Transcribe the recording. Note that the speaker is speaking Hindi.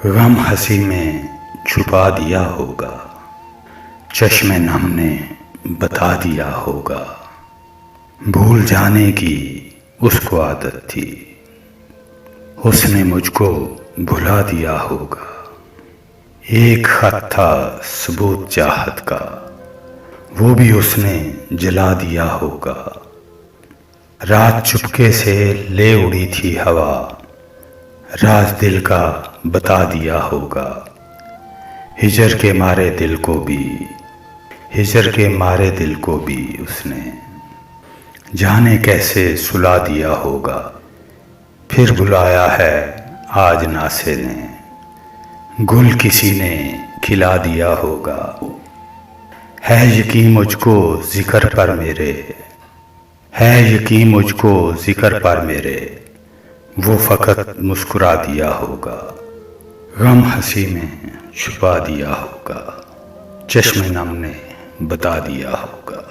गम हंसी में छुपा दिया होगा, चश्मे नम ने बता दिया होगा। भूल जाने की उसको आदत थी, उसने मुझको भुला दिया होगा। एक खत था सबूत चाहत का, वो भी उसने जला दिया होगा। रात चुपके से ले उड़ी थी हवा, राज दिल का बता दिया होगा। हिजर के मारे दिल को भी, हिजर के मारे दिल को भी उसने जाने कैसे सुला दिया होगा। फिर बुलाया है आज नासे ने, गुल किसी ने खिला दिया होगा। है यकीन मुझको जिक्र पर मेरे, है यकीन मुझको जिक्र पर मेरे, वो फकत मुस्कुरा दिया होगा। गम हंसी में छुपा दिया होगा, चश्मे नम ने बता दिया होगा।